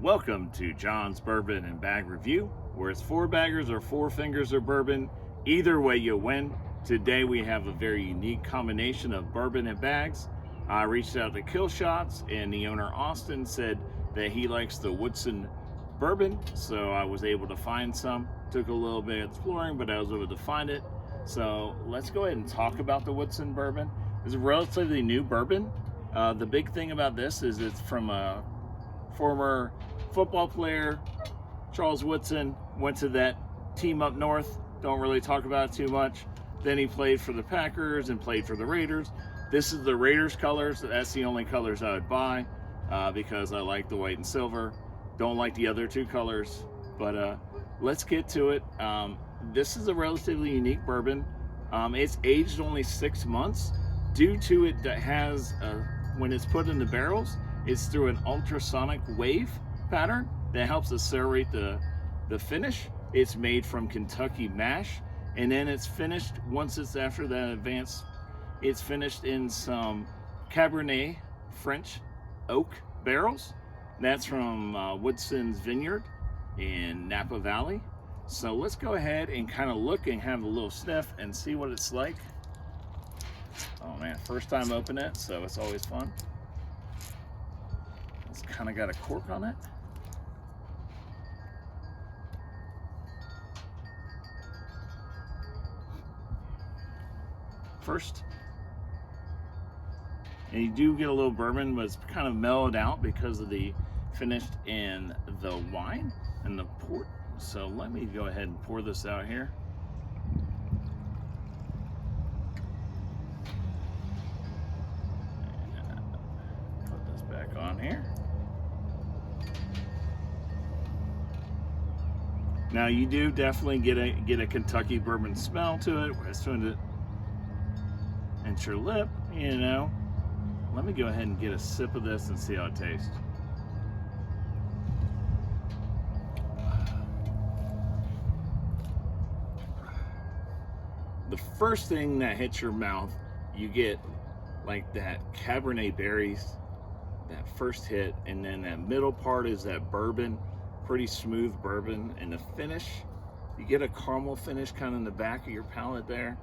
Welcome to John's Bourbon and Bag Review, where it's four baggers or four fingers of bourbon. Either way you win. Today we have a very unique combination of bourbon and bags. I reached out to KillShots and the owner Austin said that he likes the Woodson bourbon, so I was able to find some. Took a little bit of exploring, but I was able to find it. So let's go ahead and talk about the Woodson bourbon. It's a relatively new bourbon. The big thing about this is it's from a former football player, Charles Woodson. Went to that team up north. Don't really talk about it too much. Then he played for the Packers and played for the Raiders. This is the Raiders colors. That's the only colors I would buy because I like the white and silver. Don't like the other two colors, but let's get to it. This is a relatively unique bourbon. It's aged only 6 months. Due to it that has, when it's put in the barrels, it's through an ultrasonic wave pattern that helps accelerate the finish. It's made from Kentucky mash, and then it's finished, once it's after that advance, it's finished in some Cabernet French oak barrels. That's from Woodson's Vineyard in Napa Valley. So let's go ahead and kind of look and have a little sniff and see what it's like. Oh man, first time opening it, so it's always fun. It's kind of got a cork on it. First, and you do get a little bourbon, but it's kind of mellowed out because of the finished in the wine and the port. So let me go ahead and pour this out here. Put this back on here. Now you do definitely get a Kentucky bourbon smell to it. It's going to enter your lip, you know. Let me go ahead and get a sip of this and see how it tastes. The first thing that hits your mouth, you get like that Cabernet berries, that first hit, and then that middle part is that bourbon, pretty smooth bourbon, and the finish, you get a caramel finish kind of in the back of your palate there.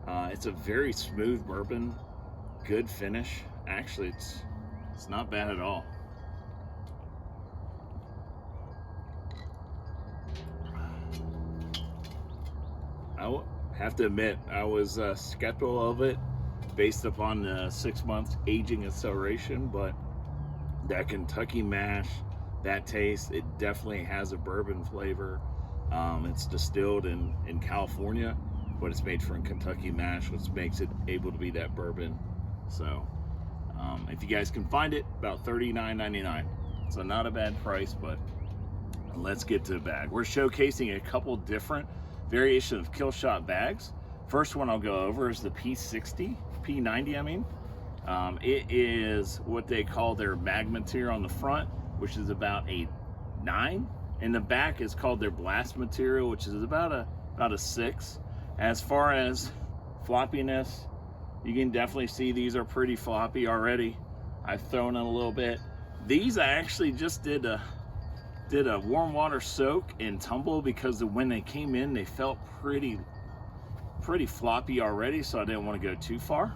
It's a very smooth bourbon, good finish. Actually, it's not bad at all. I have to admit, I was skeptical of it based upon the 6 months aging acceleration, but that Kentucky mash, that taste, it definitely has a bourbon flavor. It's distilled in California, but it's made from Kentucky mash, which makes it able to be that bourbon. So if you guys can find it, about $39.99. So not a bad price, but let's get to the bag. We're showcasing a couple different variations of KillShot bags. First one I'll go over is the P90, I mean. It is what they call their mag material on the front, which is about a 9. And the back is called their blast material, which is about a 6. As far as floppiness, you can definitely see these are pretty floppy already. I've thrown in a little bit. These I actually just did a warm water soak and tumble because when they came in, they felt pretty floppy already, so I didn't want to go too far.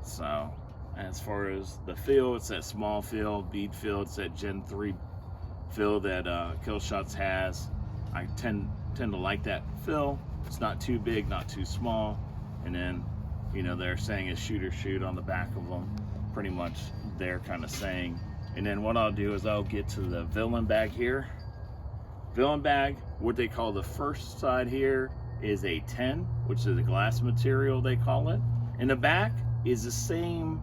So as far as the feel, it's that small feel, bead feel. It's that Gen 3 feel that KillShots has. I tend to like that feel. It's not too big, not too small. And then, you know, they're saying is shoot on the back of them. Pretty much they're kind of saying. And then what I'll do is I'll get to the villain bag here. Villain bag, what they call the first side here is a 10, which is a glass material they call it. And the back is the same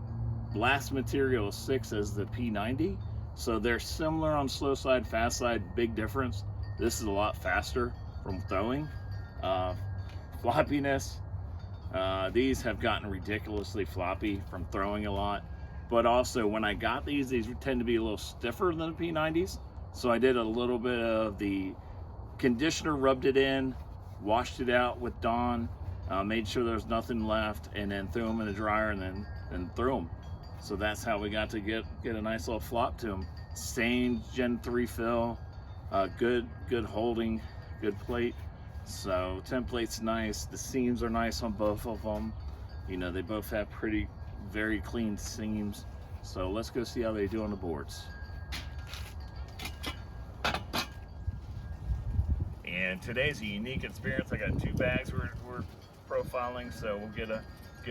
blast material 6 as the P90. So they're similar on slow side, fast side, big difference. This is a lot faster from throwing. Floppiness, these have gotten ridiculously floppy from throwing a lot. But also when I got these tend to be a little stiffer than the P90s. So I did a little bit of the conditioner, rubbed it in, washed it out with Dawn, made sure there was nothing left, and then threw them in the dryer and then threw them. So that's how we got to get a nice little flop to them. Same Gen 3 fill, good holding, good plate. So template's nice. The seams are nice on both of them. You know, they both have very clean seams. So let's go see how they do on the boards. And today's a unique experience. I got 2 bags we're profiling, so we'll get a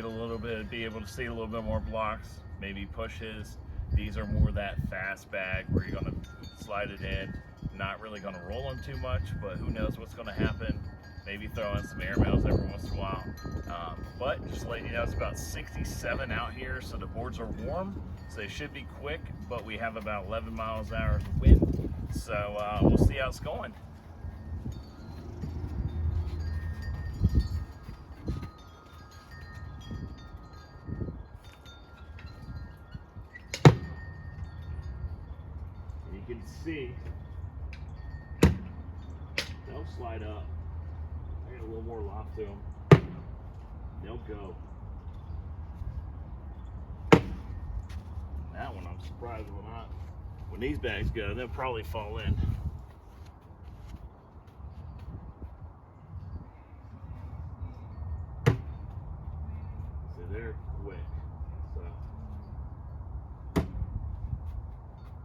little bit, be able to see a little bit more blocks, maybe pushes. These are more that fast bag where you're gonna slide it in, not really gonna roll them too much, but who knows what's gonna happen. Maybe throw in some air mails every once in a while. But just letting you know, it's about 67 out here, so the boards are warm, so they should be quick, but we have about 11 miles an hour of wind. So we'll see how it's going. You can see they'll slide up. I got a little more loft to them. They'll go. That one, I'm surprised will not. When these bags go, they'll probably fall in. So they're quick. So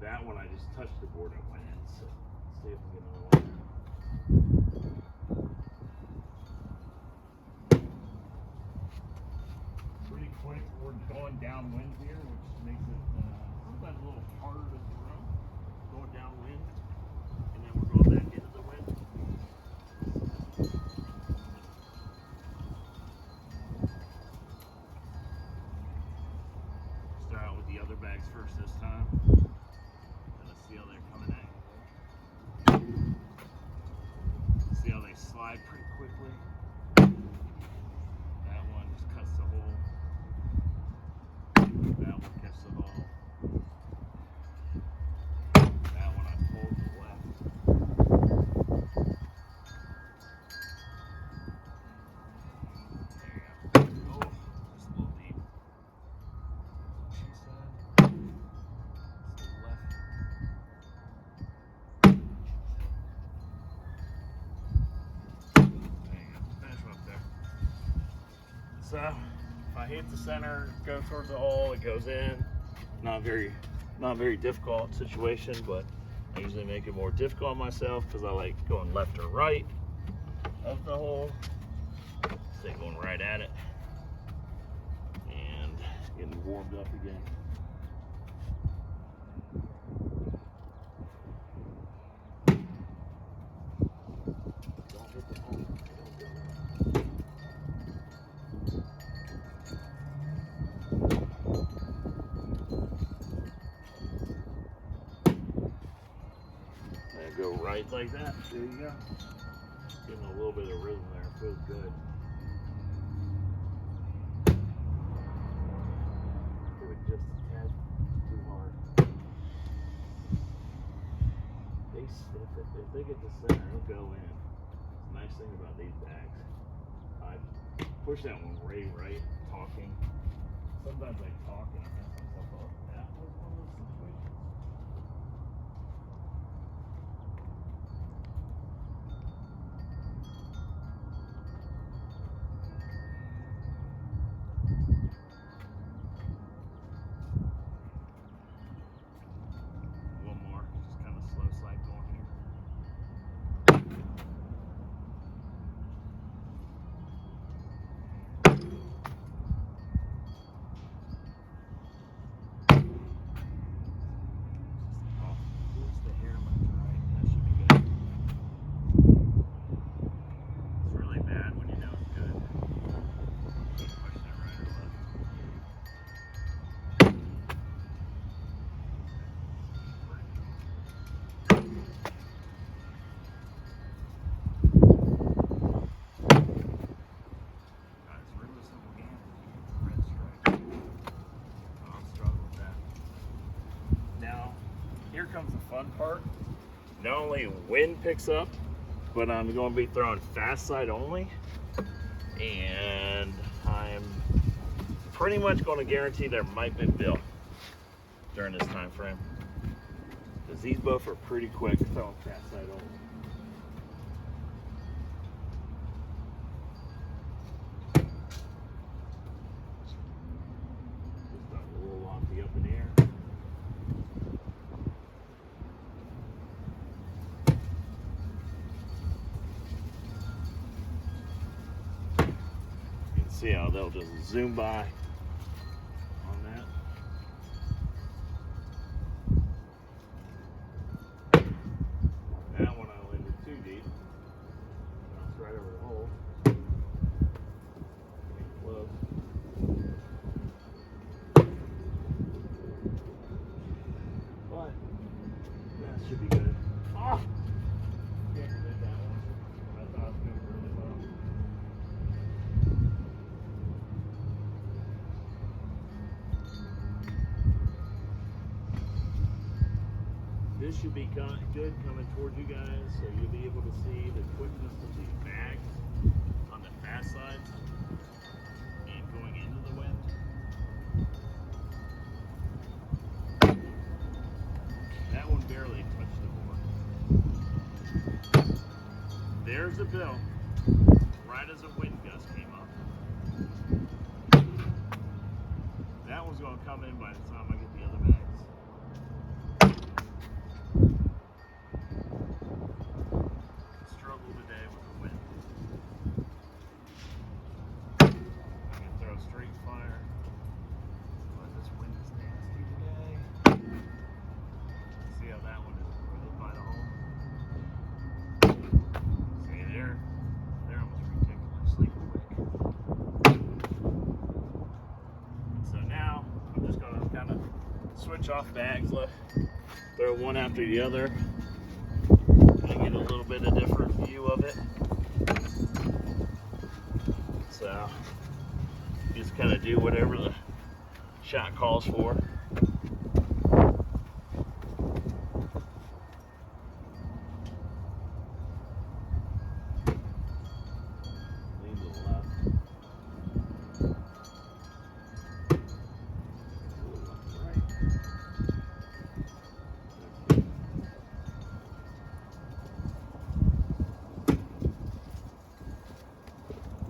that one, I just touched the board and went in. So let's see if we get another one. Pretty quick. We're going downwind here, which makes it sometimes a little harder to throw. Going downwind, and then we're going back into the wind. Start out with the other bags first this time. Let's see how they're coming at you. See how they slide pretty quickly. That one just cuts the hole. That one catches the hole. That one I pulled to the left. There you go. Oh, just a little deep. She said. It's to the left. There you go. Finish them up there. So if I hit the center, go towards the hole, it goes in. Not very difficult situation, but I usually make it more difficult on myself because I like going left or right of the hole. Stay going right at it and getting warmed up again. Don't hit the hole. Go right like that. There you go. Getting a little bit of rhythm there. Feels good. Do it just a tad too hard. If they get the center, it'll go in. The nice thing about these bags, I push that one way right, talking. Sometimes I talk and I mess myself up. That was one of those situations. Comes the fun part. Not only wind picks up, but I'm going to be throwing fast side only, and I'm pretty much going to guarantee there might be bill during this time frame. Because these both are pretty quick throwing cast side over. Just got a little lofty up in the air. You can see how they'll just zoom by on that. That one I landed too deep. Bounced right over the hole. Close. But that should be good. Oh! Can't commit that one. I thought it was going really well. This should be good coming towards you guys, so you'll be able to see the quickness of these bags on the fast sides and going into the wind. That one barely touched the board. There's the bill, right as a wind gust came up. That one's going to come in by the time I get the other bags. Struggle today with the wind. I can throw straight fire, but this wind is nasty today. See how that one is right by the hole? See there? They're almost ridiculously quick. So now I'm just going to kind of switch off bags, throw one after the other, and get a little bit of different view of it. So just kind of do whatever the shot calls for. Lean to the left. Left to right.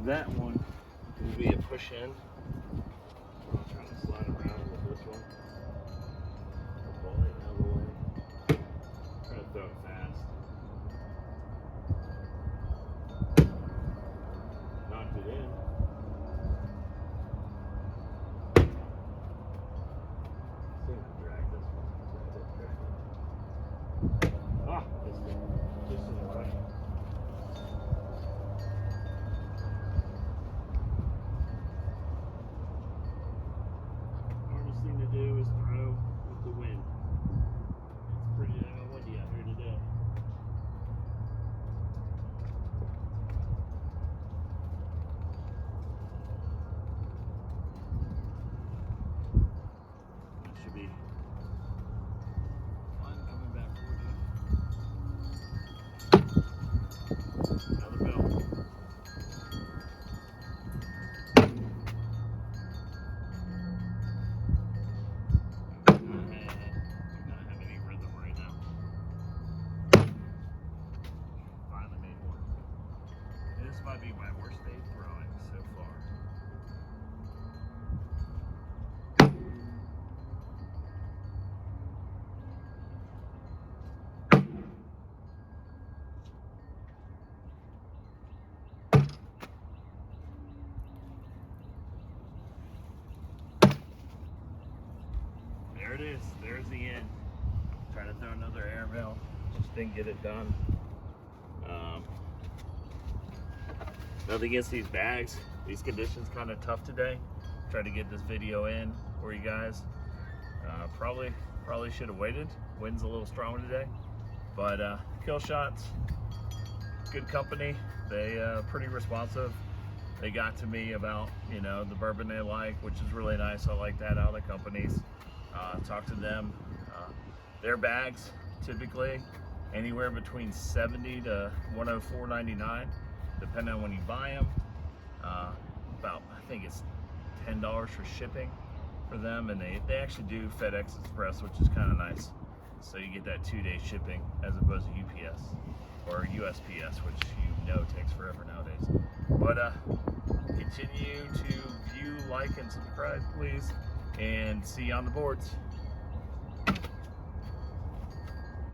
That one will be a push in. I'm trying to slide around with this one. Ball it out of the way. Try to throw it fast. Knocked it in. I think I dragged this one. Ah, just in the way. Hardest thing to do is throw with the wind. It's pretty windy out here today. That should be fun coming back towards you. Another bell. This might be my worst day throwing so far. There it is. There's the end. Trying to throw another air bell. Just didn't get it done. Nothing against these bags. These conditions kind of tough today. Try to get this video in for you guys. Probably should have waited. Wind's a little stronger today, but KillShots, good company. They pretty responsive. They got to me about the bourbon they like, which is really nice. I like that out of the companies. Talk to them. Their bags typically anywhere between $70 to $104.99. Depending on when you buy them. About, I think it's $10 for shipping for them, and they actually do FedEx Express, which is kind of nice. so you get that 2-day shipping as opposed to UPS or USPS, which you know takes forever nowadays. But continue to view, like, and subscribe, please, and see you on the boards.